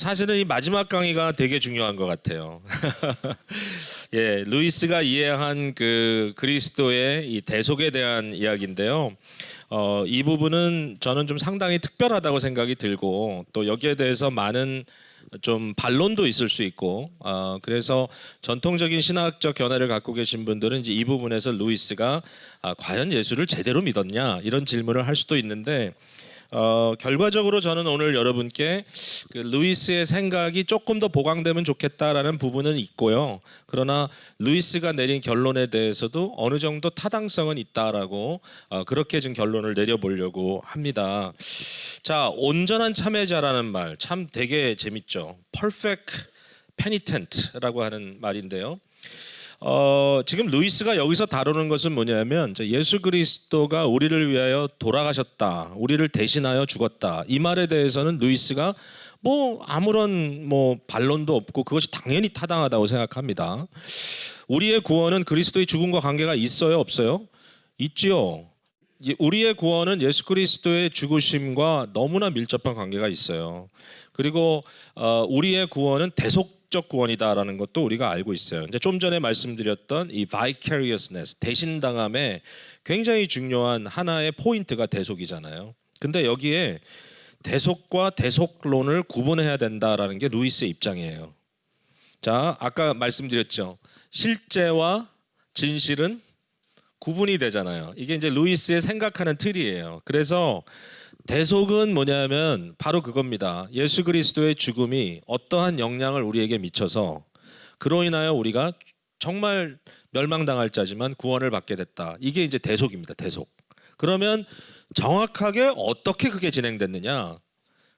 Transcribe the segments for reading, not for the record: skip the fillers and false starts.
사실은 이 마지막 강의가 되게 중요한 것 같아요. 예, 루이스가 이해한 그 그리스도의 이 대속에 대한 이야기인데요. 이 부분은 저는 좀 상당히 특별하다고 생각이 들고 또 여기에 대해서 많은 좀 반론도 있을 수 있고 그래서 전통적인 신학적 견해를 갖고 계신 분들은 이제 이 부분에서 루이스가 과연 예수를 제대로 믿었냐 이런 질문을 할 수도 있는데 결과적으로 저는 오늘 여러분께 그 루이스의 생각이 조금 더 보강되면 좋겠다라는 부분은 있고요. 그러나 루이스가 내린 결론에 대해서도 어느 정도 타당성은 있다라고 그렇게 좀 결론을 내려보려고 합니다. 자, 온전한 참여자라는 말 참 되게 재밌죠. Perfect penitent라고 하는 말인데요. 지금 루이스가 여기서 다루는 것은 뭐냐면 예수 그리스도가 우리를 위하여 돌아가셨다, 우리를 대신하여 죽었다. 이 말에 대해서는 루이스가 뭐 아무런 반론도 없고 그것이 당연히 타당하다고 생각합니다. 우리의 구원은 그리스도의 죽음과 관계가 있어요, 없어요? 있지요. 우리의 구원은 예수 그리스도의 죽으심과 너무나 밀접한 관계가 있어요. 그리고 우리의 구원은 대속적 구원이다라는 것도 우리가 알고 있어요. 이제 좀 전에 말씀드렸던 이 vicariousness, 대신당함의 굉장히 중요한 하나의 포인트가 대속이잖아요. 근데 여기에 대속과 대속론을 구분해야 된다라는 게 루이스의 입장이에요. 자, 아까 말씀드렸죠. 실제와 진실은 구분이 되잖아요. 이게 이제 루이스의 생각하는 틀이에요. 그래서 대속은 뭐냐면 바로 그겁니다. 예수 그리스도의 죽음이 어떠한 영향을 우리에게 미쳐서 그로 인하여 우리가 정말 멸망당할 자지만 구원을 받게 됐다. 이게 이제 대속입니다. 대속. 그러면 정확하게 어떻게 그게 진행됐느냐?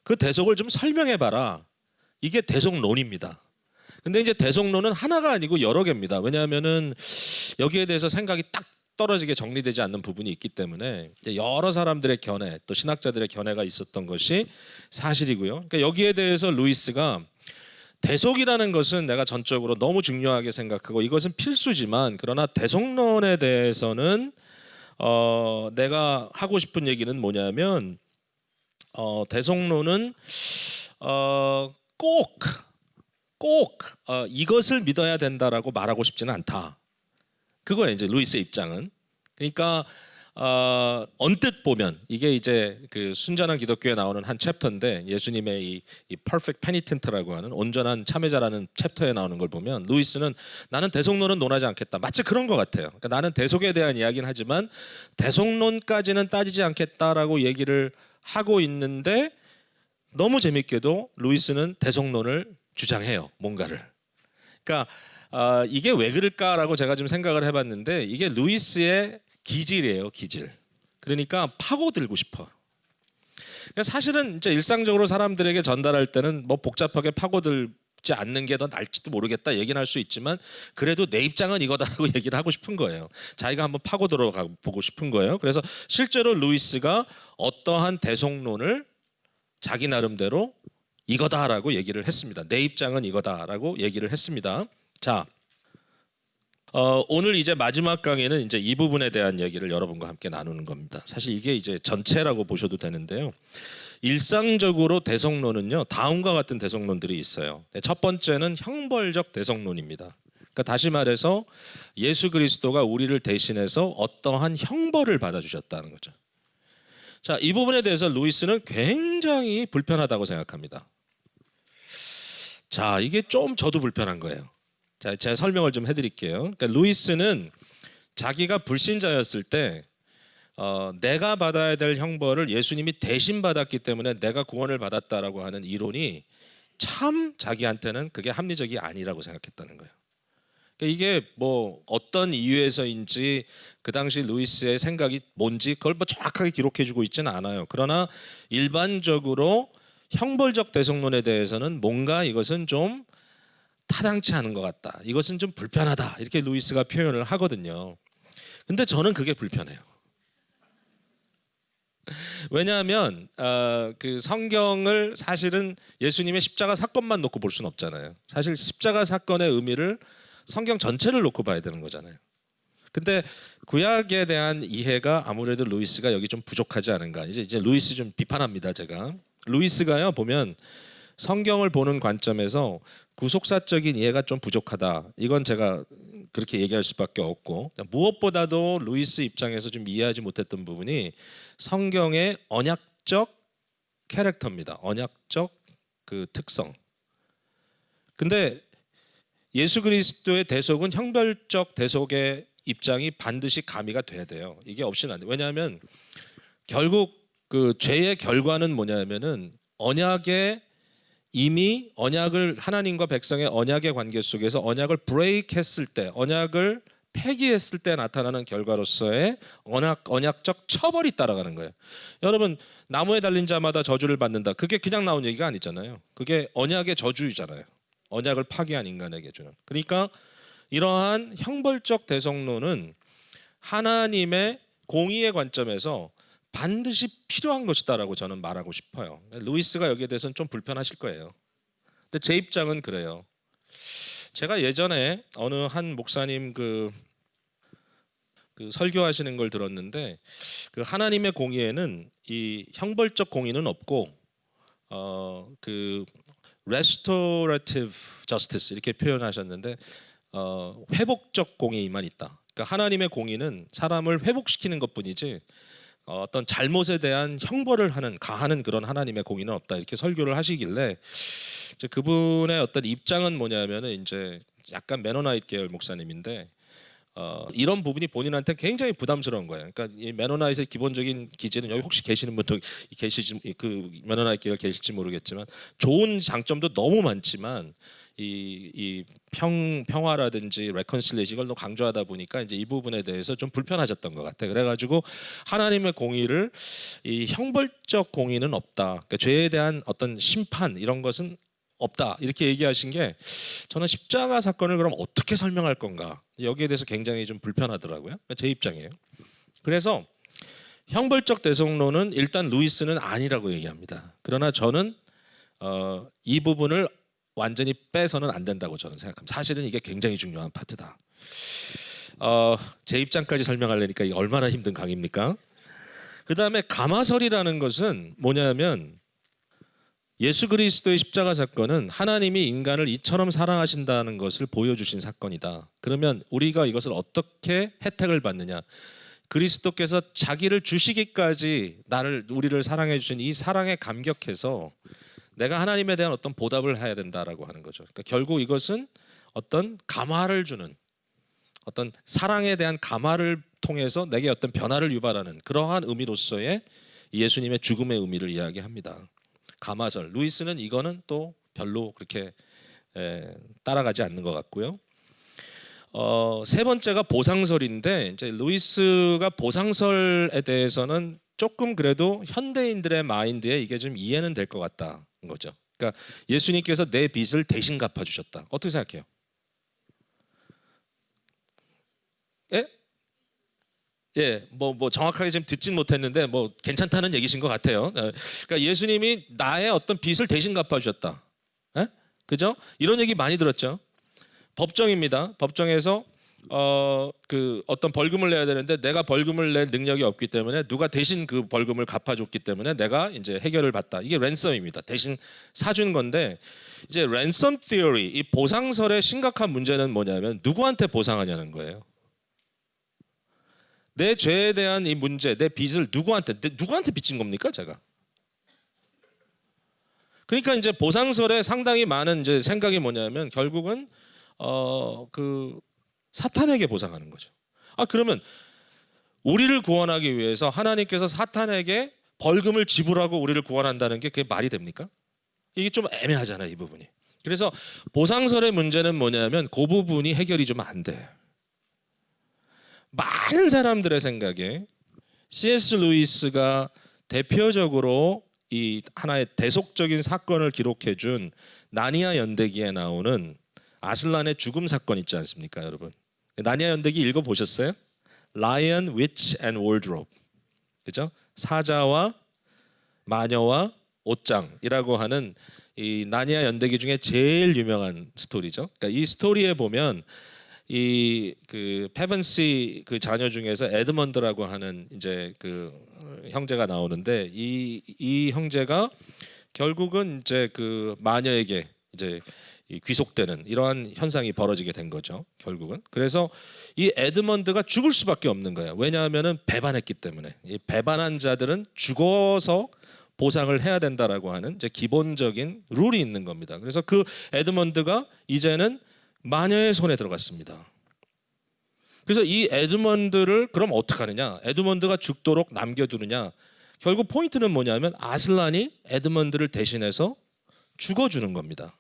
그 대속을 좀 설명해 봐라. 이게 대속론입니다. 근데 이제 대속론은 하나가 아니고 여러 개입니다. 왜냐하면은 여기에 대해서 생각이 딱 떨어지게 정리되지 않는 부분이 있기 때문에 여러 사람들의 견해, 또 신학자들의 견해가 있었던 것이 사실이고요. 그러니까 여기에 대해서 루이스가 대속이라는 것은 내가 전적으로 너무 중요하게 생각하고 이것은 필수지만 그러나 대속론에 대해서는 내가 하고 싶은 얘기는 뭐냐면 대속론은 꼭 이것을 믿어야 된다라고 말하고 싶지는 않다. 그거예요, 이제 루이스의 입장은. 그러니까 언뜻 보면 이게 이제 그 순전한 기독교에 나오는 한 챕터인데 예수님의 이 perfect penitent라고 하는 온전한 참여자라는 챕터에 나오는 걸 보면 루이스는 나는 대속론은 논하지 않겠다. 마치 그런 것 같아요. 그러니까 나는 대속에 대한 이야기는 하지만 대속론까지는 따지지 않겠다라고 얘기를 하고 있는데 너무 재밌게도 루이스는 대속론을 주장해요. 뭔가를. 그러니까 이게 왜 그럴까라고 제가 좀 생각을 해봤는데 이게 루이스의 기질이에요, 기질. 그러니까 파고들고 싶어. 그러니까 사실은 이제 일상적으로 사람들에게 전달할 때는 뭐 복잡하게 파고들지 않는 게 더 나을지도 모르겠다 얘기는 할 수 있지만 그래도 내 입장은 이거다라고 얘기를 하고 싶은 거예요. 자기가 한번 파고들어 보고 싶은 거예요. 그래서 실제로 루이스가 어떠한 대속론을 자기 나름대로 이거다라고 얘기를 했습니다. 내 입장은 이거다라고 얘기를 했습니다. 자, 오늘 이제 마지막 강의는 이제 이 부분에 대한 얘기를 여러분과 함께 나누는 겁니다. 사실 이게 이제 전체라고 보셔도 되는데요. 일상적으로 대속론은요, 다음과 같은 대속론들이 있어요. 첫 번째는 형벌적 대속론입니다. 그러니까 다시 말해서 예수 그리스도가 우리를 대신해서 어떠한 형벌을 받아주셨다는 거죠. 자, 이 부분에 대해서 루이스는 굉장히 불편하다고 생각합니다. 자, 이게 좀 저도 불편한 거예요. 자, 제가 설명을 좀 해드릴게요. 그러니까 루이스는 자기가 불신자였을 때 내가 받아야 될 형벌을 예수님이 대신 받았기 때문에 내가 구원을 받았다라고 하는 이론이 참 자기한테는 그게 합리적이 아니라고 생각했다는 거예요. 그러니까 이게 뭐 어떤 이유에서인지 그 당시 루이스의 생각이 뭔지 그걸 뭐 정확하게 기록해주고 있지는 않아요. 그러나 일반적으로 형벌적 대속론에 대해서는 뭔가 이것은 좀 타당치 않은 것 같다. 이것은 좀 불편하다. 이렇게 루이스가 표현을 하거든요. 근데 저는 그게 불편해요. 왜냐하면 그 성경을 사실은 예수님의 십자가 사건만 놓고 볼 수는 없잖아요. 사실 십자가 사건의 의미를 성경 전체를 놓고 봐야 되는 거잖아요. 근데 구약에 대한 이해가 아무래도 루이스가 여기 좀 부족하지 않은가. 이제 루이스 좀 비판합니다, 제가. 루이스가요 보면 성경을 보는 관점에서 구속사적인 이해가 좀 부족하다. 이건 제가 그렇게 얘기할 수밖에 없고, 무엇보다도 루이스 입장에서 좀 이해하지 못했던 부분이 성경의 언약적 캐릭터입니다. 언약적 그 특성. 근데 예수 그리스도의 대속은 형벌적 대속의 입장이 반드시 가미가 돼야 돼요. 이게 없이는 안 돼요. 왜냐하면 결국 그 죄의 결과는 뭐냐면은 언약의 이미 언약을 하나님과 백성의 언약의 관계 속에서 언약을 브레이크했을 때, 언약을 폐기했을 때 나타나는 결과로서의 언약적 처벌이 따라가는 거예요. 여러분, 나무에 달린 자마다 저주를 받는다. 그게 그냥 나온 얘기가 아니잖아요. 그게 언약의 저주이잖아요. 언약을 파기한 인간에게 주는. 그러니까 이러한 형벌적 대속론은 하나님의 공의의 관점에서 반드시 필요한 것이다라고 저는 말하고 싶어요. 루이스가 여기에 대해서는 좀 불편하실 거예요. 근데 제 입장은 그래요. 제가 예전에 어느 한 목사님 그 설교하시는 걸 들었는데, 그 하나님의 공의에는 이 형벌적 공의는 없고 그 restorative justice 이렇게 표현하셨는데, 회복적 공의만 있다. 그러니까 하나님의 공의는 사람을 회복시키는 것뿐이지 어떤 잘못에 대한 형벌을 하는 가하는 그런 하나님의 공의는 없다. 이렇게 설교를 하시길래 이제 그분의 어떤 입장은 뭐냐면은 이제 약간 메노나이트 계열 목사님인데, 이런 부분이 본인한테 굉장히 부담스러운 거예요. 그러니까 이 메노나이트의 기본적인 기제는, 여기 혹시 계시는 분도 계시지, 그 메노나이트 계열 계실지 모르겠지만 좋은 장점도 너무 많지만 이 평화라든지 레컨실레이션 이걸 너무 강조하다 보니까 이제 이 부분에 대해서 좀 불편하셨던 것 같아요. 그래가지고 하나님의 공의를, 이 형벌적 공의는 없다. 그러니까 죄에 대한 어떤 심판 이런 것은 없다. 이렇게 얘기하신 게, 저는 십자가 사건을 그럼 어떻게 설명할 건가, 여기에 대해서 굉장히 좀 불편하더라고요. 제 입장이에요. 그래서 형벌적 대속론은 일단 루이스는 아니라고 얘기합니다. 그러나 저는 이 부분을 완전히 빼서는 안 된다고 저는 생각합니다. 사실은 이게 굉장히 중요한 파트다. 제 입장까지 설명하려니까 이게 얼마나 힘든 강의입니까? 그 다음에 가마설이라는 것은 뭐냐면, 예수 그리스도의 십자가 사건은 하나님이 인간을 이처럼 사랑하신다는 것을 보여주신 사건이다. 그러면 우리가 이것을 어떻게 혜택을 받느냐? 그리스도께서 자기를 주시기까지 우리를 사랑해 주신 이 사랑에 감격해서 내가 하나님에 대한 어떤 보답을 해야 된다라고 하는 거죠. 그러니까 결국 이것은 어떤 감화를 주는, 어떤 사랑에 대한 감화를 통해서 내게 어떤 변화를 유발하는 그러한 의미로서의 예수님의 죽음의 의미를 이야기합니다. 가마설. 루이스는 이거는 또 별로 그렇게 따라가지 않는 것 같고요. 세 번째가 보상설인데, 이제 루이스가 보상설에 대해서는 조금 그래도 현대인들의 마인드에 이게 좀 이해는 될 것 같다는 거죠. 그러니까 예수님께서 내 빚을 대신 갚아주셨다. 어떻게 생각해요? 예? 예, 뭐 정확하게 지금 듣진 못했는데 뭐 괜찮다는 얘기신 것 같아요. 그러니까 예수님이 나의 어떤 빚을 대신 갚아주셨다. 예? 그죠? 이런 얘기 많이 들었죠. 법정입니다. 법정에서 그 어떤 벌금을 내야 되는데 내가 벌금을 낼 능력이 없기 때문에 누가 대신 그 벌금을 갚아줬기 때문에 내가 이제 해결을 받다. 이게 랜섬입니다. 대신 사준 건데, 이제 랜섬 티어리, 이 보상설의 심각한 문제는 뭐냐면 누구한테 보상하냐는 거예요. 내 죄에 대한 이 문제, 내 빚을 누구한테 빚진 겁니까, 제가? 그러니까 이제 보상설에 상당히 많은 이제 생각이 뭐냐면 결국은 그 사탄에게 보상하는 거죠. 그러면 우리를 구원하기 위해서 하나님께서 사탄에게 벌금을 지불하고 우리를 구원한다는 게 그게 말이 됩니까? 이게 좀 애매하잖아요, 이 부분이. 그래서 보상설의 문제는 뭐냐면 그 부분이 해결이 좀 안 돼. 많은 사람들의 생각에 C.S. 루이스가 대표적으로 이 하나의 대속적인 사건을 기록해준 나니아 연대기에 나오는 아슬란의 죽음 사건 있지 않습니까, 여러분? 나니아 연대기 읽어보셨어요? Lion, Witch and Wardrobe, 그죠? 사자와 마녀와 옷장이라고 하는 이 나니아 연대기 중에 제일 유명한 스토리죠. 그러니까 이 스토리에 보면 이 그 페번시 그 자녀 중에서 에드먼드라고 하는 이제 그 형제가 나오는데, 이 형제가 결국은 이제 그 마녀에게 이제 귀속되는 이러한 현상이 벌어지게 된 거죠. 결국은. 그래서 이 에드먼드가 죽을 수밖에 없는 거예요. 왜냐하면은 배반했기 때문에. 이 배반한 자들은 죽어서 보상을 해야 된다라고 하는 이제 기본적인 룰이 있는 겁니다. 그래서 그 에드먼드가 이제는 마녀의 손에 들어갔습니다. 그래서 이 에드먼드를 그럼 어떻게 하느냐? 에드먼드가 죽도록 남겨두느냐? 결국 포인트는 뭐냐면 아슬란이 에드먼드를 대신해서 죽어주는 겁니다.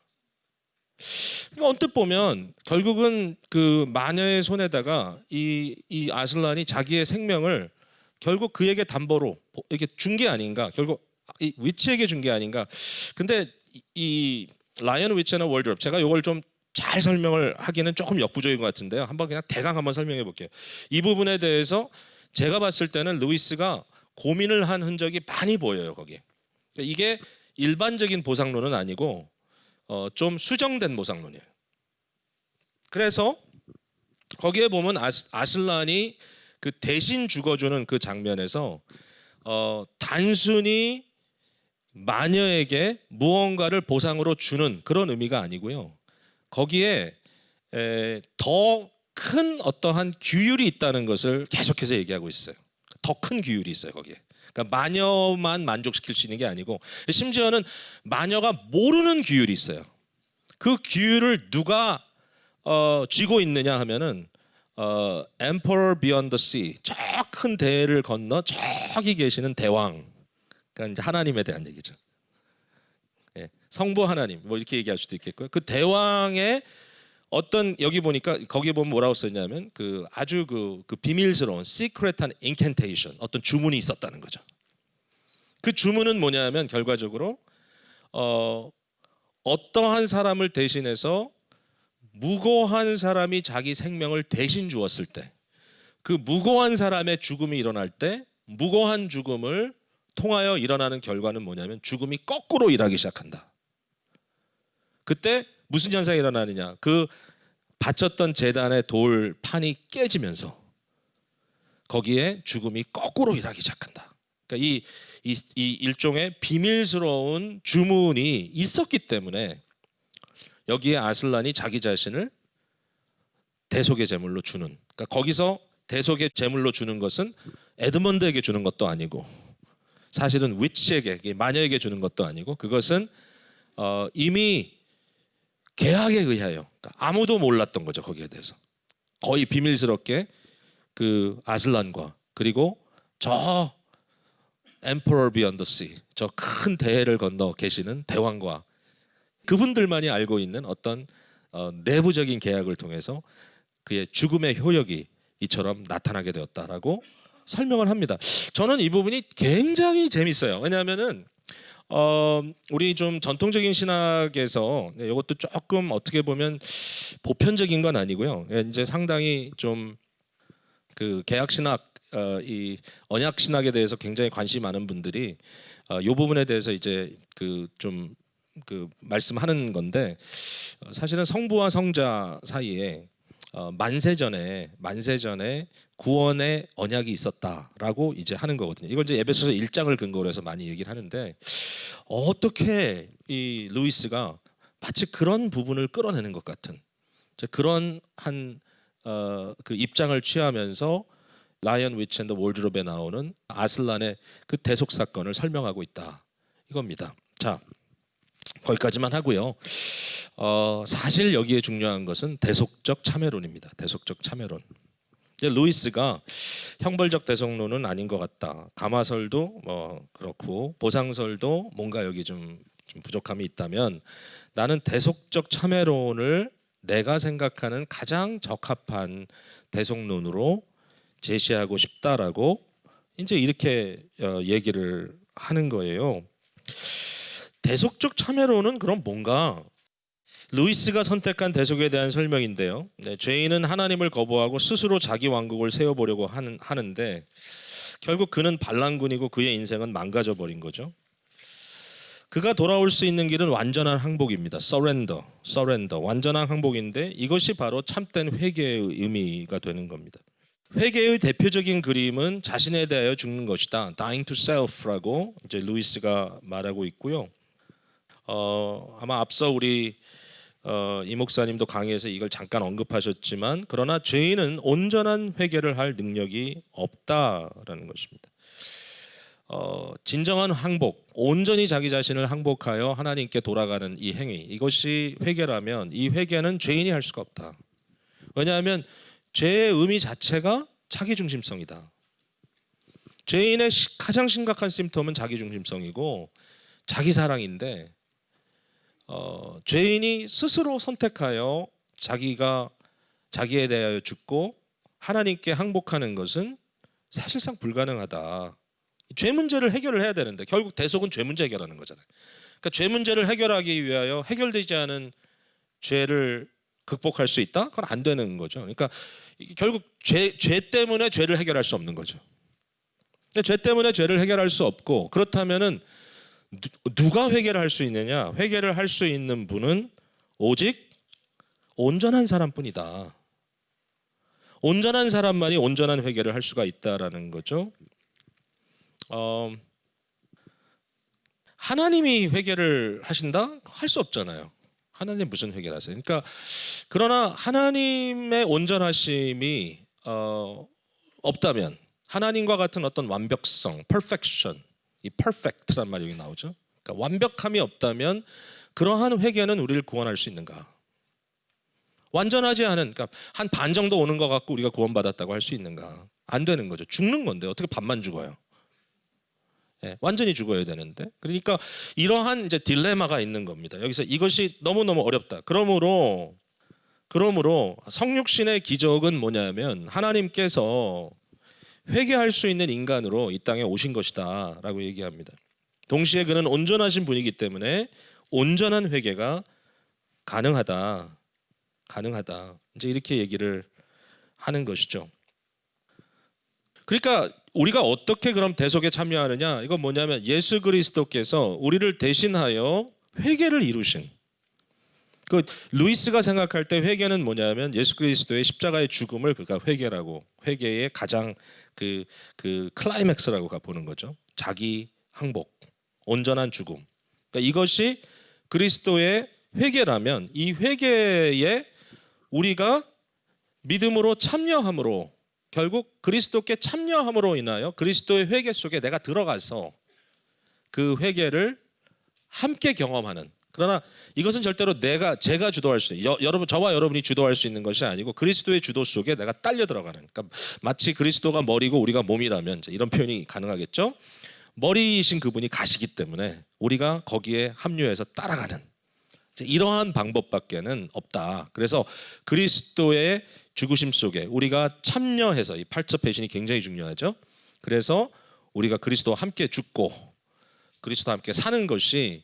그러니까 언뜻 보면 결국은 그 마녀의 손에다가 이 아슬란이 자기의 생명을 결국 그에게 담보로 이렇게 준 게 아닌가? 결국 이 위치에게 준 게 아닌가? 근데 이 라이언 위치나 월드롭 제가 이걸 좀 잘 설명을 하기는 조금 역부족인 것 같은데요. 한번 그냥 대강 한번 설명해 볼게요. 이 부분에 대해서 제가 봤을 때는 루이스가 고민을 한 흔적이 많이 보여요. 거기에. 이게 일반적인 보상론은 아니고 좀 수정된 보상론이에요. 그래서 거기에 보면 아슬란이 그 대신 죽어주는 그 장면에서 단순히 마녀에게 무언가를 보상으로 주는 그런 의미가 아니고요. 거기에 더 큰 어떠한 규율이 있다는 것을 계속해서 얘기하고 있어요. 더 큰 규율이 있어요. 거기에. 그러니까 마녀만 만족시킬 수 있는 게 아니고 심지어는 마녀가 모르는 규율이 있어요. 그 규율을 누가 쥐고 있느냐 하면은 Emperor Beyond the Sea, 저 큰 대를 건너 저기 계시는 대왕, 그러니까 이제 하나님에 대한 얘기죠. 예, 성부 하나님 뭐 이렇게 얘기할 수도 있겠고요. 그 대왕의 어떤 여기 보니까 거기 보면 뭐라고 썼냐면 그 아주 그 비밀스러운 secret한 incantation 어떤 주문이 있었다는 거죠. 그 주문은 뭐냐면 결과적으로 어떠한 사람을 대신해서 무고한 사람이 자기 생명을 대신 주었을 때 그 무고한 사람의 죽음이 일어날 때 무고한 죽음을 통하여 일어나는 결과는 뭐냐면 죽음이 거꾸로 일하기 시작한다. 그때 무슨 현상이 일어나느냐? 그 바쳤던 제단의 돌판이 깨지면서 거기에 죽음이 거꾸로 일하기 시작한다. 그러니까 이 일종의 비밀스러운 주문이 있었기 때문에 여기에 아슬란이 자기 자신을 대속의 제물로 주는. 그러니까 거기서 대속의 제물로 주는 것은 에드먼드에게 주는 것도 아니고 사실은 위치에게 마녀에게 주는 것도 아니고 그것은 이미 계약에 의하여 그러니까 아무도 몰랐던 거죠. 거기에 대해서 거의 비밀스럽게 그 아슬란과 그리고 저 Emperor Beyond the Sea 저 큰 대해를 건너 계시는 대왕과 그분들만이 알고 있는 어떤 내부적인 계약을 통해서 그의 죽음의 효력이 이처럼 나타나게 되었다라고 설명을 합니다. 저는 이 부분이 굉장히 재밌어요. 왜냐하면은 우리 좀 전통적인 신학에서 이것도 조금 어떻게 보면 보편적인 건 아니고요. 이제 상당히 좀 그 개약 신학, 이 언약 신학에 대해서 굉장히 관심이 많은 분들이 이 부분에 대해서 이제 그 좀 그 말씀하는 건데 사실은 성부와 성자 사이에 만세전에 구원의 언약이 있었다라고 이제 하는 거거든요. 이걸 이제 에베소서 1장을 근거로 해서 많이 얘기를 하는데 어떻게 이 루이스가 마치 그런 부분을 끌어내는 것 같은 그런 한 그 입장을 취하면서 라이언 위치 앤 더 월드롭에 나오는 아슬란의 그 대속 사건을 설명하고 있다 이겁니다. 자, 거기까지만 하고요. 사실 여기에 중요한 것은 대속적 참회론입니다. 대속적 참회론. 이제 루이스가 형벌적 대속론은 아닌 것 같다. 가마설도 뭐 그렇고 보상설도 뭔가 여기 좀 부족함이 있다면 나는 대속적 참회론을 내가 생각하는 가장 적합한 대속론으로 제시하고 싶다라고 이제 이렇게 얘기를 하는 거예요. 대속적 참회론은 그럼 뭔가? 루이스가 선택한 대속에 대한 설명인데요. 죄인은 하나님을 거부하고 스스로 자기 왕국을 세워보려고 하는데 결국 그는 반란군이고 그의 인생은 망가져 버린 거죠. 그가 돌아올 수 있는 길은 완전한 항복입니다. surrender. 완전한 항복인데 이것이 바로 참된 회개의 의미가 되는 겁니다. 회개의 대표적인 그림은 자신에 대하여 죽는 것이다. dying to self라고 이제 루이스가 말하고 있고요. 아마 앞서 우리 이 목사님도 강의에서 이걸 잠깐 언급하셨지만 그러나 죄인은 온전한 회개를 할 능력이 없다라는 것입니다. 진정한 항복, 온전히 자기 자신을 항복하여 하나님께 돌아가는 이 행위, 이것이 회개라면 이 회개는 죄인이 할 수가 없다. 왜냐하면 죄의 의미 자체가 자기중심성이다. 죄인의 가장 심각한 심텀은 자기중심성이고 자기사랑인데 죄인이 스스로 선택하여 자기에 대하여 죽고 하나님께 항복하는 것은 사실상 불가능하다. 죄 문제를 해결을 해야 되는데 결국 대속은 죄 문제 해결하는 거잖아요. 그러니까 죄 문제를 해결하기 위하여 해결되지 않은 죄를 극복할 수 있다? 그건 안 되는 거죠. 그러니까 결국 죄 때문에 죄를 해결할 수 없는 거죠. 죄 때문에 죄를 해결할 수 없고 그렇다면은 누가 회개를 할 수 있느냐? 회개를 할 수 있는 분은 오직 온전한 사람뿐이다. 온전한 사람만이 온전한 회개를 할 수가 있다라는 거죠. 하나님이 회개를 하신다? 할 수 없잖아요. 하나님 무슨 회개를 하세요? 그러니까 그러나 하나님의 온전하심이 없다면 하나님과 같은 어떤 완벽성, perfection, 이 perfect란 말이 여기 나오죠. 그러니까 완벽함이 없다면 그러한 회개는 우리를 구원할 수 있는가? 완전하지 않은, 그러니까 한 반 정도 오는 것 같고 우리가 구원받았다고 할 수 있는가? 안 되는 거죠. 죽는 건데 어떻게 반만 죽어요? 예, 완전히 죽어야 되는데. 그러니까 이러한 이제 딜레마가 있는 겁니다. 여기서 이것이 너무너무 어렵다. 그러므로 성육신의 기적은 뭐냐면 하나님께서 회개할 수 있는 인간으로 이 땅에 오신 것이다 라고 얘기합니다. 동시에 그는 온전하신 분이기 때문에 온전한 회개가 가능하다. 이제 이렇게 얘기를 하는 것이죠. 그러니까 우리가 어떻게 그럼 대속에 참여하느냐? 이건 뭐냐면 예수 그리스도께서 우리를 대신하여 회개를 이루신. 그 루이스가 생각할 때 회개는 뭐냐면 예수 그리스도의 십자가의 죽음을 그가 회개라고, 회개의 가장 그 클라이맥스라고 보는 거죠. 자기 항복, 온전한 죽음. 그러니까 이것이 그리스도의 회개라면 이 회개에 우리가 믿음으로 참여함으로 결국 그리스도께 참여함으로 인하여 그리스도의 회개 속에 내가 들어가서 그 회개를 함께 경험하는. 그러나 이것은 절대로 제가 주도할 수 있는, 저와 여러분이 주도할 수 있는 것이 아니고 그리스도의 주도 속에 내가 딸려 들어가는. 그러니까 마치 그리스도가 머리고 우리가 몸이라면 이런 표현이 가능하겠죠. 머리이신 그분이 가시기 때문에 우리가 거기에 합류해서 따라가는 이러한 방법밖에는 없다. 그래서 그리스도의 죽으심 속에 우리가 참여해서 이 팔적 배신이 굉장히 중요하죠. 그래서 우리가 그리스도와 함께 죽고 그리스도와 함께 사는 것이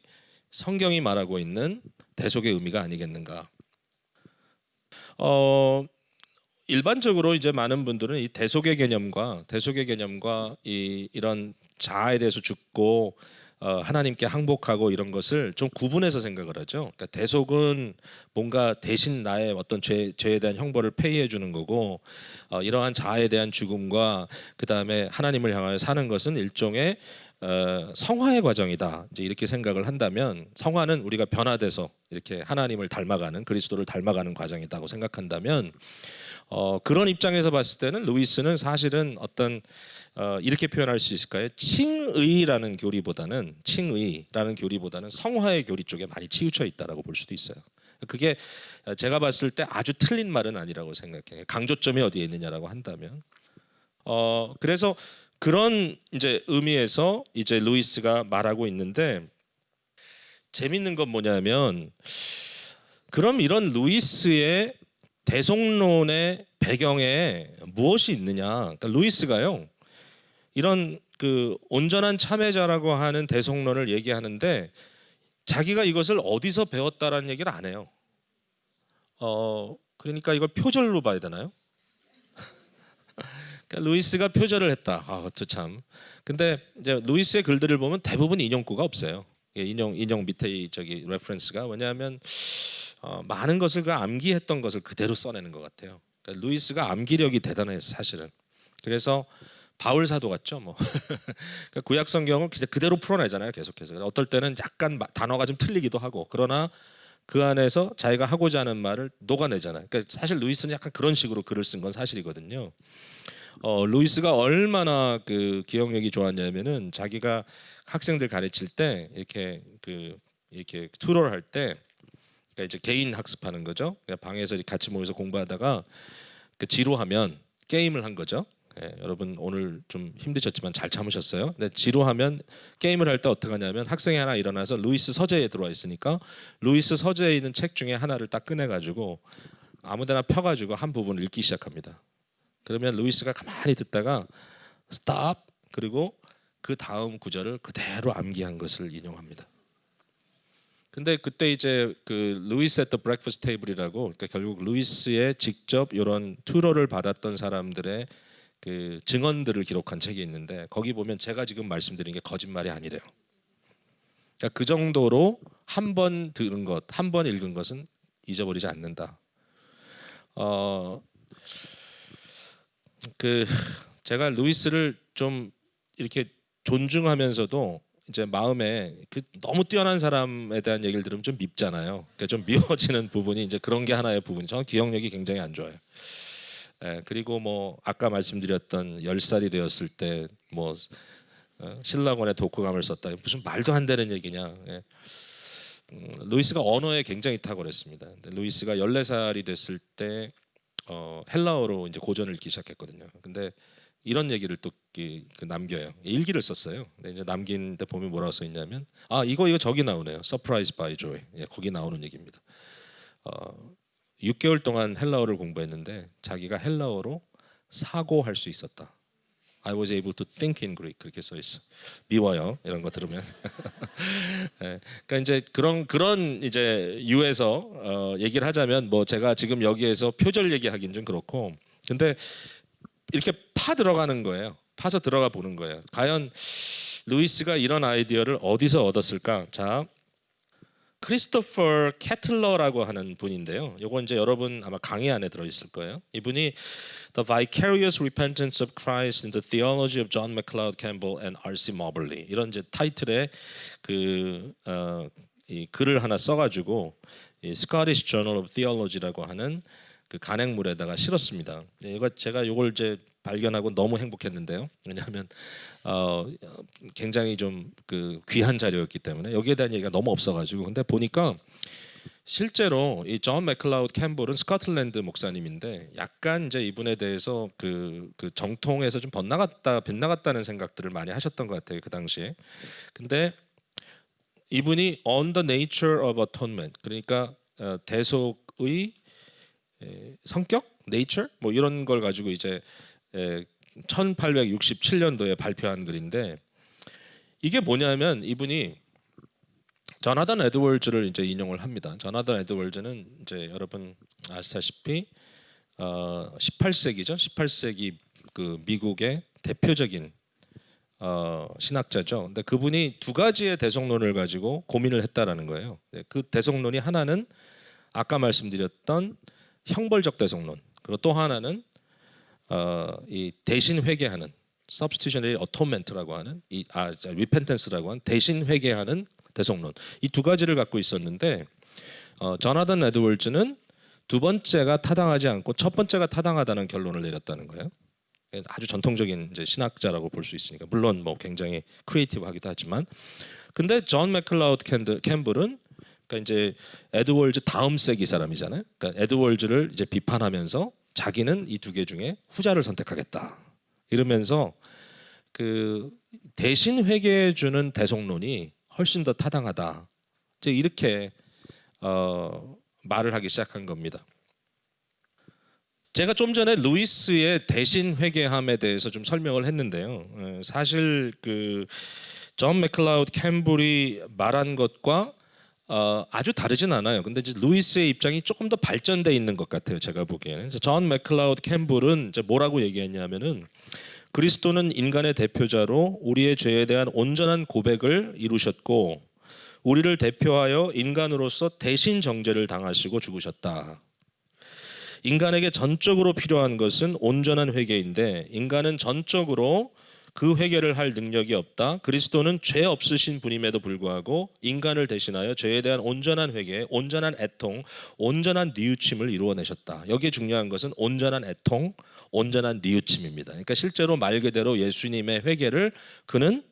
성경이 말하고 있는 대속의 의미가 아니겠는가. 일반적으로 이제 많은 분들은 이 대속의 개념과 이런 자아에 대해서 죽고 하나님께 항복하고 이런 것을 좀 구분해서 생각을 하죠. 그러니까 대속은 뭔가 대신 나의 어떤 죄에 대한 형벌을 페이해 주는 거고, 이러한 자아에 대한 죽음과 그 다음에 하나님을 향하여 사는 것은 일종의 성화의 과정이다. 이제 이렇게 생각을 한다면, 성화는 우리가 변화돼서 이렇게 하나님을 닮아가는, 그리스도를 닮아가는 과정이다고 생각한다면, 그런 입장에서 봤을 때는 루이스는 사실은 어떤 이렇게 표현할 수 있을까요? 칭의라는 교리보다는 성화의 교리 쪽에 많이 치우쳐 있다라고 볼 수도 있어요. 그게 제가 봤을 때 아주 틀린 말은 아니라고 생각해요. 강조점이 어디에 있느냐라고 한다면, 그래서 그런 이제 의미에서 이제 루이스가 말하고 있는데, 재밌는 건 뭐냐면, 그럼 이런 루이스의 대속론의 배경에 무엇이 있느냐? 그러니까 루이스가요, 이런 그 온전한 참회자라고 하는 대속론을 얘기하는데 자기가 이것을 어디서 배웠다라는 얘기를 안 해요. 그러니까 이걸 표절로 봐야 되나요? 그러니까 루이스가 표절을 했다. 그것도 참. 근데 이제 루이스의 글들을 보면 대부분 인용구가 없어요. 인용 밑에 저기 레퍼런스가, 왜냐하면 많은 것을 그 암기했던 것을 그대로 써내는 것 같아요. 그러니까 루이스가 암기력이 대단해요, 사실은. 그래서 바울 사도 같죠, 뭐. 그러니까 구약 성경을 그대로 풀어내잖아요, 계속해서. 어떨 때는 약간 단어가 좀 틀리기도 하고, 그러나 그 안에서 자기가 하고자 하는 말을 녹아내잖아요. 그러니까 사실 루이스는 약간 그런 식으로 글을 쓴 건 사실이거든요. 루이스가 얼마나 그 기억력이 좋았냐면은 자기가 학생들 가르칠 때 이렇게 튜터를 할 때, 그러니까 이제 개인 학습하는 거죠. 그러니까 방에서 같이 모여서 공부하다가 그 지루하면 게임을 한 거죠. 예, 여러분 오늘 좀 힘드셨지만 잘 참으셨어요. 근데 지루하면 게임을 할 때 어떻게 하냐면 학생이 하나 일어나서 루이스 서재에 들어와 있으니까 루이스 서재에 있는 책 중에 하나를 딱 꺼내가지고 아무데나 펴가지고 한 부분을 읽기 시작합니다. 그러면 루이스가 가만히 듣다가 스탑, 그리고 그 다음 구절을 그대로 암기한 것을 인용합니다. 근데 그때 이제 그 루이스 at the breakfast table이라고, 그러니까 결국 루이스의 직접 이런 튜러를 받았던 사람들의 그 증언들을 기록한 책이 있는데, 거기 보면 제가 지금 말씀드린 게 거짓말이 아니래요. 그러니까 그 정도로 한 번 들은 것, 한 번 읽은 것은 잊어버리지 않는다. 제가 루이스를 좀 이렇게 존중하면서도 이제 마음에 그 너무 뛰어난 사람에 대한 얘기를 들으면 좀 밉잖아요. 그러니까 좀 미워지는 부분이 이제 그런 게 하나의 부분이. 저는 기억력이 굉장히 안 좋아요. 예, 그리고 뭐 아까 말씀드렸던 10살이 되었을 때 뭐 신라권에 독후감을 썼다. 무슨 말도 안 되는 얘기냐. 예. 루이스가 언어에 굉장히 탁월했습니다. 루이스가 14살이 됐을 때 헬라어로 이제 고전을 읽기 시작했거든요. 근데 이런 얘기를 또 남겨요. 일기를 썼어요. 근데 이제 남긴 데 보면 뭐라고 써 있냐면, 이거 저기 나오네요. Surprised by Joy. 예, 거기 나오는 얘기입니다. 6개월 동안 헬라어를 공부했는데 자기가 헬라어로 사고할 수 있었다. I was able to think in Greek, 그렇게 써 있어. 미워요, 이런 거 들으면. 네, 그러니까 이제 그런 이제 유에서 얘기를 하자면, 뭐 제가 지금 여기에서 표절 얘기하기는 좀 그렇고, 근데 이렇게 파 들어가는 거예요. 파서 들어가 보는 거예요. 과연 루이스가 이런 아이디어를 어디서 얻었을까? 자, 크리스토퍼 캐틀러라고 하는 분인데요. 요거 이제 여러분 아마 강의 안에 들어 있을 거예요. 이분이 The Vicarious Repentance of Christ in the Theology of John MacLeod Campbell and R.C. Moberly, 이런 이제 타이틀의 이 글을 하나 써가지고 이 Scottish Journal of Theology라고 하는 그 간행물에다가 실었습니다. 이거 제가 이걸 이제 발견하고 너무 행복했는데요. 왜냐하면 굉장히 좀 그 귀한 자료였기 때문에 여기에 대한 얘기가 너무 없어가지고. 근데 보니까 실제로 이 존 맥클라우드 캠블은 스코틀랜드 목사님인데 약간 이제 이분에 대해서 그 정통에서 좀 빗나갔다는 생각들을 많이 하셨던 것 같아요, 그 당시에. 근데 이분이 On the Nature of Atonement, 그러니까 대속의 성격, nature, 뭐 이런 걸 가지고 이제 1867년도에 발표한 글인데, 이게 뭐냐면 이분이 저나단 에드월즈를 이제 인용을 합니다. 저나단 에드월즈는 이제 여러분 아시다시피 18세기죠. 18세기 그 미국의 대표적인 신학자죠. 근데 그분이 두 가지의 대속론을 가지고 고민을 했다라는 거예요. 그 대속론이 하나는 아까 말씀드렸던 형벌적 대속론, 그리고 또 하나는 이 대신 회개하는 substitutionary atonement라고 하는 repentance라고 하는 대신 회개하는 대속론, 이 두 가지를 갖고 있었는데 저나단 에드월즈는 두 번째가 타당하지 않고 첫 번째가 타당하다는 결론을 내렸다는 거예요. 아주 전통적인 이제 신학자라고 볼 수 있으니까, 물론 뭐 굉장히 크리에이티브하기도 하지만. 근데 존 맥클라우드 캠블은 그러니까 이제 에드월즈 다음 세기 사람이잖아요. 그러니까 에드월즈를 이제 비판하면서 자기는 이 두 개 중에 후자를 선택하겠다 이러면서 그 대신 회개해 주는 대속론이 훨씬 더 타당하다, 이제 이렇게 말을 하기 시작한 겁니다. 제가 좀 전에 루이스의 대신 회개함에 대해서 좀 설명을 했는데요. 사실 그 존 맥클라우드 캠블이 말한 것과 아주 다르진 않아요. 근데 이제 루이스의 입장이 조금 더 발전돼 있는 것 같아요, 제가 보기에는. 존 맥클라우드 캠블은 이제 뭐라고 얘기했냐면은, 그리스도는 인간의 대표자로 우리의 죄에 대한 온전한 고백을 이루셨고 우리를 대표하여 인간으로서 대신 정죄를 당하시고 죽으셨다. 인간에게 전적으로 필요한 것은 온전한 회개인데 인간은 전적으로 그 회개를 할 능력이 없다. 그리스도는 죄 없으신 분임에도 불구하고 인간을 대신하여 죄에 대한 온전한 회개, 온전한 애통, 온전한 뉘우침을 이루어내셨다. 여기에 중요한 것은 온전한 애통, 온전한 뉘우침입니다. 그러니까 실제로 말 그대로 예수님의 회개를 그는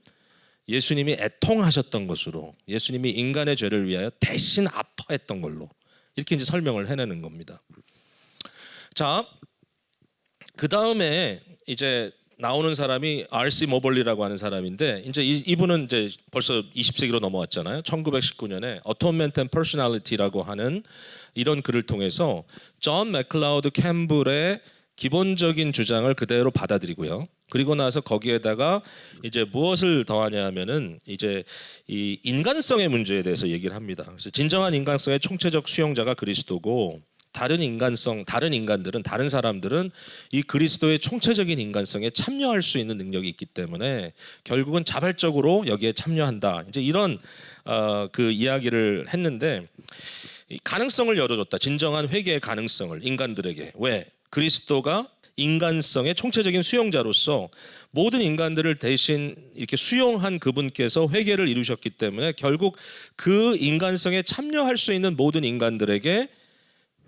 예수님이 애통하셨던 것으로, 예수님이 인간의 죄를 위하여 대신 아파했던 걸로 이렇게 이제 설명을 해내는 겁니다. 자, 그 다음에 이제 나오는 사람이 R.C. 모벌리라고 하는 사람인데 이제 이분은 이제 벌써 20세기로 넘어왔잖아요. 1919년에 Atonement and Personality라고 하는 이런 글을 통해서 존 맥클라우드 캠블의 기본적인 주장을 그대로 받아들이고요. 그리고 나서 거기에다가 이제 무엇을 더하냐 하면은 이제 이 인간성의 문제에 대해서 얘기를 합니다. 그래서 진정한 인간성의 총체적 수용자가 그리스도고 다른 인간들은 다른 사람들은 이 그리스도의 총체적인 인간성에 참여할 수 있는 능력이 있기 때문에 결국은 자발적으로 여기에 참여한다. 이제 이런 그 이야기를 했는데 이 가능성을 열어줬다. 진정한 회개의 가능성을 인간들에게. 왜? 그리스도가 인간성의 총체적인 수용자로서 모든 인간들을 대신 이렇게 수용한 그분께서 회개를 이루셨기 때문에 결국 그 인간성에 참여할 수 있는 모든 인간들에게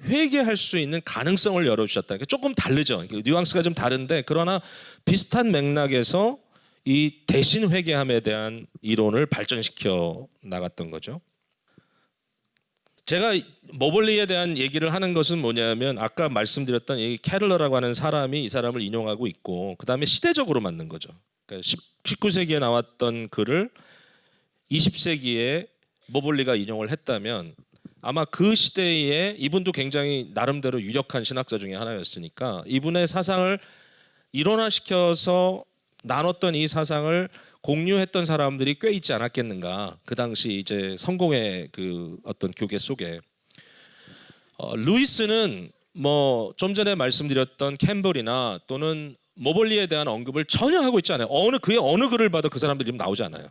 회개할 수 있는 가능성을 열어주셨다. 그러니까 조금 다르죠. 뉘앙스가 좀 다른데 그러나 비슷한 맥락에서 이 대신 회개함에 대한 이론을 발전시켜 나갔던 거죠. 제가 모벌리에 대한 얘기를 하는 것은 뭐냐면 아까 말씀드렸던 이 캐럴러라고 하는 사람이 이 사람을 인용하고 있고 그 다음에 시대적으로 맞는 거죠. 그러니까 19세기에 나왔던 글을 20세기에 모벌리가 인용을 했다면 아마 그 시대에 이분도 굉장히 나름대로 유력한 신학자 중에 하나였으니까 이분의 사상을 일원화시켜서 나눴던 이 사상을 공유했던 사람들이 꽤 있지 않았겠는가. 그 당시 이제 성공의 그 어떤 교계 속에 루이스는 뭐 좀 전에 말씀드렸던 캠블이나 또는 모벌리에 대한 언급을 전혀 하고 있지 않아요. 그의 어느 글을 봐도 그 사람들이 나오지 않아요.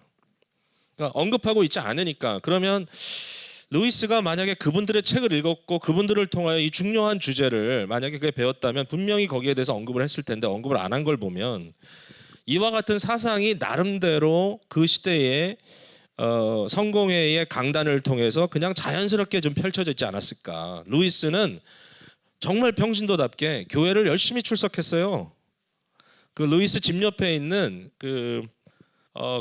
그러니까 언급하고 있지 않으니까 그러면 루이스가 만약에 그분들의 책을 읽었고 그분들을 통하여 이 중요한 주제를 만약에 그게 배웠다면 분명히 거기에 대해서 언급을 했을 텐데 언급을 안 한 걸 보면 이와 같은 사상이 나름대로 그 시대에 성공회의 강단을 통해서 그냥 자연스럽게 좀 펼쳐져 있지 않았을까. 루이스는 정말 평신도답게 교회를 열심히 출석했어요. 그 루이스 집 옆에 있는 그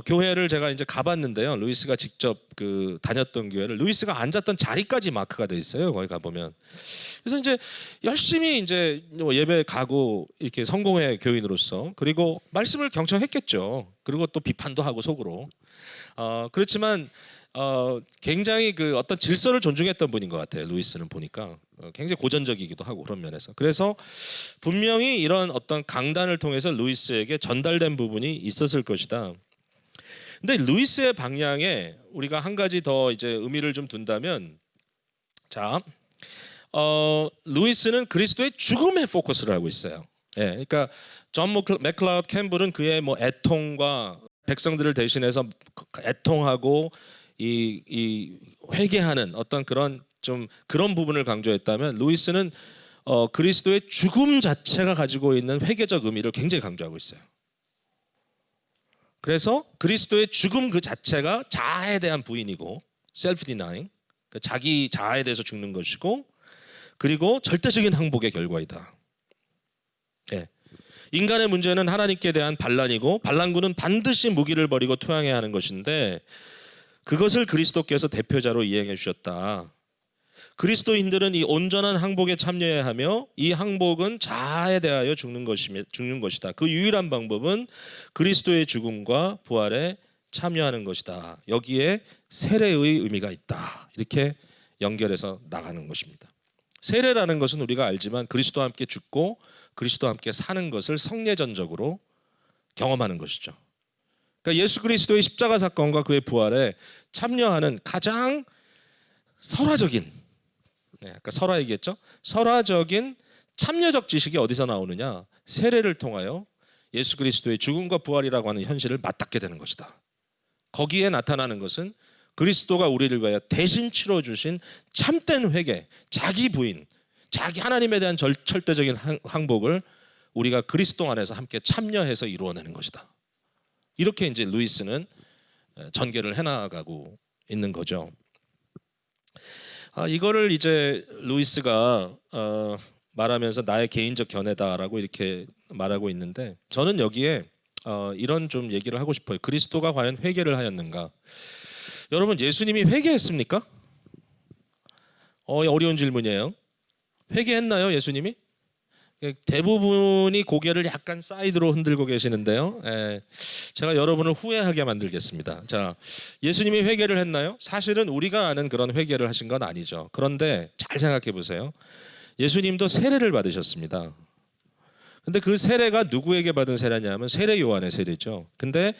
교회를 제가 이제 가봤는데요. 루이스가 직접 그 다녔던 교회를 루이스가 앉았던 자리까지 마크가 돼 있어요. 거기 가 보면. 그래서 이제 열심히 이제 예배 가고 이렇게 성공의 교인으로서 그리고 말씀을 경청했겠죠. 그리고 또 비판도 하고 속으로. 그렇지만 굉장히 그 어떤 질서를 존중했던 분인 것 같아요. 루이스는 보니까 굉장히 고전적이기도 하고 그런 면에서. 그래서 분명히 이런 어떤 강단을 통해서 루이스에게 전달된 부분이 있었을 것이다. 근데 루이스의 방향에 우리가 한 가지 더 이제 의미를 좀 둔다면, 자, 루이스는 그리스도의 죽음에 포커스를 하고 있어요. 예, 그러니까 존 맥클라우드 캠블은 그의 뭐 애통과 백성들을 대신해서 애통하고 이 회개하는 어떤 그런 좀 그런 부분을 강조했다면, 루이스는 그리스도의 죽음 자체가 가지고 있는 회개적 의미를 굉장히 강조하고 있어요. 그래서 그리스도의 죽음 그 자체가 자아에 대한 부인이고 self-denying, 그러니까 자기 자아에 대해서 죽는 것이고 그리고 절대적인 항복의 결과이다. 네. 인간의 문제는 하나님께 대한 반란이고 반란군은 반드시 무기를 버리고 투항해야 하는 것인데 그것을 그리스도께서 대표자로 이행해 주셨다. 그리스도인들은 이 온전한 항복에 참여해야 하며 이 항복은 자아에 대하여 죽는 것이다. 그 유일한 방법은 그리스도의 죽음과 부활에 참여하는 것이다. 여기에 세례의 의미가 있다. 이렇게 연결해서 나가는 것입니다. 세례라는 것은 우리가 알지만 그리스도와 함께 죽고 그리스도와 함께 사는 것을 성례전적으로 경험하는 것이죠. 그러니까 예수 그리스도의 십자가 사건과 그의 부활에 참여하는 가장 설화적인, 아까 설화 얘기했죠? 설화적인 참여적 지식이 어디서 나오느냐? 세례를 통하여 예수 그리스도의 죽음과 부활이라고 하는 현실을 맞닿게 되는 것이다. 거기에 나타나는 것은 그리스도가 우리를 위하여 대신 치러주신 참된 회개, 자기 부인, 자기 하나님에 대한 절대적인 항복을 우리가 그리스도 안에서 함께 참여해서 이루어내는 것이다. 이렇게 이제 루이스는 전개를 해나가고 있는 거죠. 이거를 이제 루이스가 말하면서 나의 개인적 견해다라고 이렇게 말하고 있는데, 저는 여기에 이런 좀 얘기를 하고 싶어요. 그리스도가 과연 회개를 하였는가? 여러분, 예수님이 회개했습니까? 어려운 질문이에요. 회개했나요, 예수님이? 대부분이 고개를 약간 사이드로 흔들고 계시는데요. 제가 여러분을 후회하게 만들겠습니다. 자, 예수님이 회개를 했나요? 사실은 우리가 아는 그런 회개를 하신 건 아니죠. 그런데 잘 생각해 보세요. 예수님도 세례를 받으셨습니다. 근데 그 세례가 누구에게 받은 세례냐면 세례 요한의 세례죠. 근데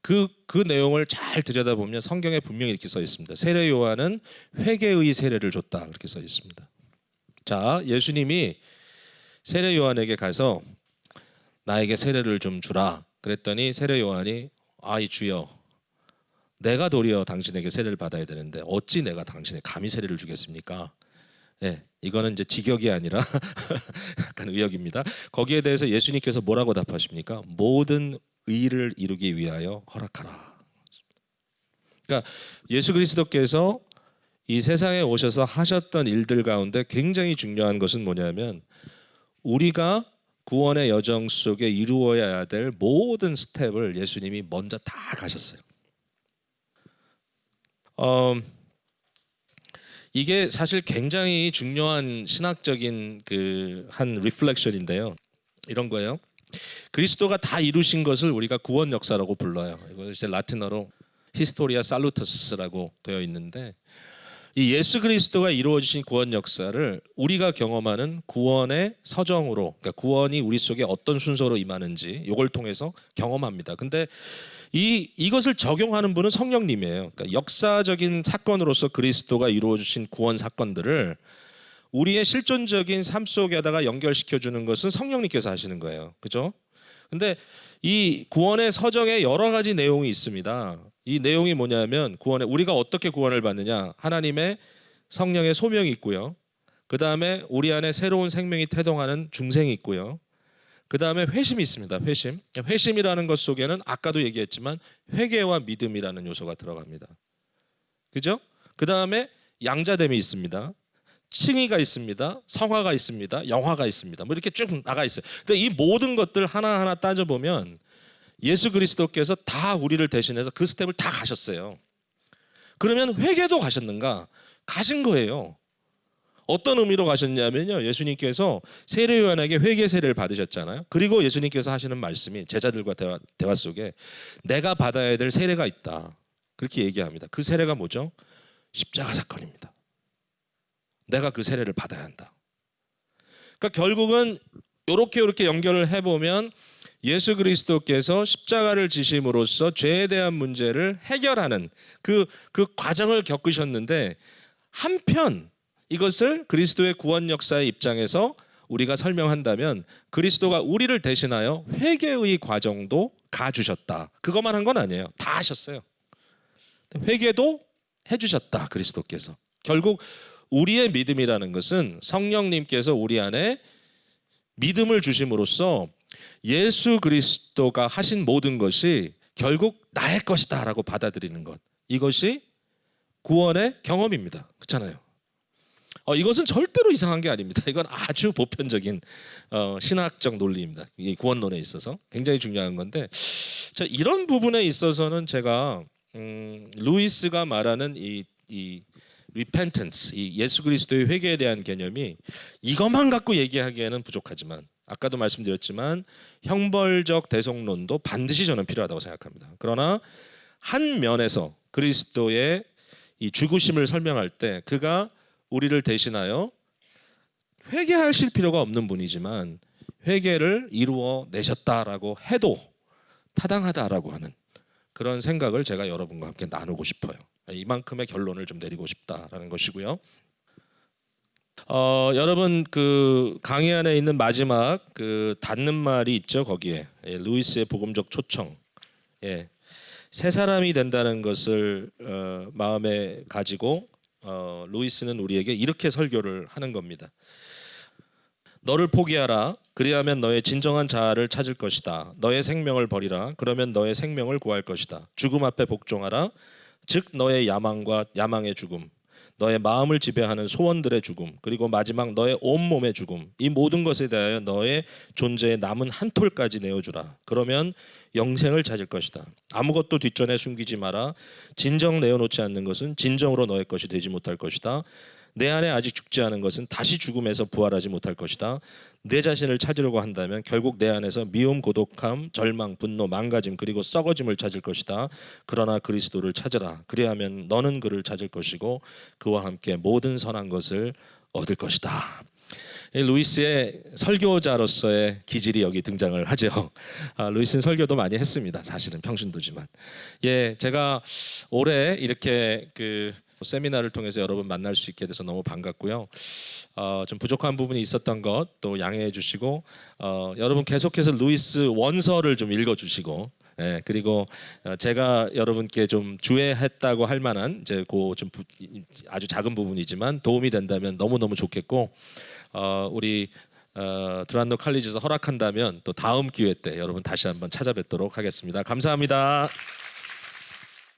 그 내용을 잘 들여다보면 성경에 분명히 이렇게 써 있습니다. 세례 요한은 회개의 세례를 줬다, 그렇게 써 있습니다. 자, 예수님이 세례 요한에게 가서 나에게 세례를 좀 주라 그랬더니 세례 요한이 이 주여, 내가 도리어 당신에게 세례를 받아야 되는데 어찌 내가 당신에 감히 세례를 주겠습니까? 이거는 이제 직역이 아니라 약간 의역입니다. 거기에 대해서 예수님께서 뭐라고 답하십니까? 모든 의를 이루기 위하여 허락하라. 그러니까 예수 그리스도께서 이 세상에 오셔서 하셨던 일들 가운데 굉장히 중요한 것은 뭐냐면, 우리가 구원의 여정 속에 이루어야 될 모든 스텝을 예수님이 먼저 다 가셨어요. 이게 사실 굉장히 중요한 신학적인 한 리플렉션인데요. 이런 거예요. 그리스도가 다 이루신 것을 우리가 구원 역사라고 불러요. 이걸 이제 라틴어로 히스토리아 살루터스라고 되어 있는데, 이 예수 그리스도가 이루어 주신 구원 역사를 우리가 경험하는 구원의 서정으로, 그러니까 구원이 우리 속에 어떤 순서로 임하는지 이걸 통해서 경험합니다. 근데 이것을 적용하는 분은 성령님이에요. 그러니까 역사적인 사건으로서 그리스도가 이루어 주신 구원 사건들을 우리의 실존적인 삶 속에다가 연결시켜 주는 것은 성령님께서 하시는 거예요. 그죠? 근데 이 구원의 서정에 여러 가지 내용이 있습니다. 이 내용이 뭐냐면, 구원에 우리가 어떻게 구원을 받느냐, 하나님의 성령의 소명이 있고요. 그 다음에 우리 안에 새로운 생명이 태동하는 중생이 있고요. 그 다음에 회심이 있습니다. 회심이라는 것 속에는 아까도 얘기했지만 회개와 믿음이라는 요소가 들어갑니다. 그죠? 그 다음에 양자됨이 있습니다. 칭의가 있습니다. 성화가 있습니다. 영화가 있습니다. 뭐 이렇게 쭉 나가 있어요. 그러니까 이 모든 것들 하나하나 따져보면 예수 그리스도께서 다 우리를 대신해서 그 스텝을 다 가셨어요. 그러면 회개도 가셨는가? 가신 거예요. 어떤 의미로 가셨냐면요, 예수님께서 세례 요한에게 회개 세례를 받으셨잖아요. 그리고 예수님께서 하시는 말씀이 제자들과 대화 속에 내가 받아야 될 세례가 있다, 그렇게 얘기합니다. 그 세례가 뭐죠? 십자가 사건입니다. 내가 그 세례를 받아야 한다. 그러니까 결국은 이렇게 연결을 해보면 예수 그리스도께서 십자가를 지심으로써 죄에 대한 문제를 해결하는 그 과정을 겪으셨는데, 한편 이것을 그리스도의 구원 역사의 입장에서 우리가 설명한다면 그리스도가 우리를 대신하여 회개의 과정도 가주셨다. 그것만 한 건 아니에요. 다 하셨어요. 회개도 해주셨다, 그리스도께서. 결국 우리의 믿음이라는 것은 성령님께서 우리 안에 믿음을 주심으로써 예수 그리스도가 하신 모든 것이 결국 나의 것이다 라고 받아들이는 것, 이것이 구원의 경험입니다. 그렇잖아요. 이것은 절대로 이상한 게 아닙니다. 이건 아주 보편적인 신학적 논리입니다. 이 구원론에 있어서 굉장히 중요한 건데, 자, 이런 부분에 있어서는 제가 루이스가 말하는 이 repentance, 이 예수 그리스도의 회개에 대한 개념이 이것만 갖고 얘기하기에는 부족하지만, 아까도 말씀드렸지만 형벌적 대속론도 반드시 저는 필요하다고 생각합니다. 그러나 한 면에서 그리스도의 이 죽으심을 설명할 때 그가 우리를 대신하여 회개하실 필요가 없는 분이지만 회개를 이루어 내셨다라고 해도 타당하다라고 하는 그런 생각을 제가 여러분과 함께 나누고 싶어요. 이만큼의 결론을 좀 내리고 싶다라는 것이고요. 여러분, 그 강의 안에 있는 마지막 그 닫는 말이 있죠. 거기에 루이스의 복음적 초청, 새 사람이 된다는 것을 마음에 가지고 루이스는 우리에게 이렇게 설교를 하는 겁니다. 너를 포기하라. 그리하면 너의 진정한 자아를 찾을 것이다. 너의 생명을 버리라. 그러면 너의 생명을 구할 것이다. 죽음 앞에 복종하라. 즉 너의 야망과 야망의 죽음, 너의 마음을 지배하는 소원들의 죽음, 그리고 마지막 너의 온몸의 죽음, 이 모든 것에 대하여 너의 존재의 남은 한 톨까지 내어주라. 그러면 영생을 찾을 것이다. 아무것도 뒷전에 숨기지 마라. 진정 내어놓지 않는 것은 진정으로 너의 것이 되지 못할 것이다. 내 안에 아직 죽지 않은 것은 다시 죽음에서 부활하지 못할 것이다. 내 자신을 찾으려고 한다면 결국 내 안에서 미움, 고독함, 절망, 분노, 망가짐, 그리고 썩어짐을 찾을 것이다. 그러나 그리스도를 찾으라. 그리하면 너는 그를 찾을 것이고 그와 함께 모든 선한 것을 얻을 것이다. 루이스의 설교자로서의 기질이 여기 등장을 하죠. 루이스는 설교도 많이 했습니다. 사실은 평신도지만. 예, 제가 올해 이렇게 세미나를 통해서 여러분 만날 수 있게 돼서 너무 반갑고요. 좀 부족한 부분이 있었던 것 또 양해해 주시고 여러분 계속해서 루이스 원서를 좀 읽어주시고 그리고 제가 여러분께 좀 주의했다고 할 만한 이제 좀 아주 작은 부분이지만 도움이 된다면 너무너무 좋겠고 우리 드란노 칼리지에서 허락한다면 또 다음 기회 때 여러분 다시 한번 찾아뵙도록 하겠습니다. 감사합니다.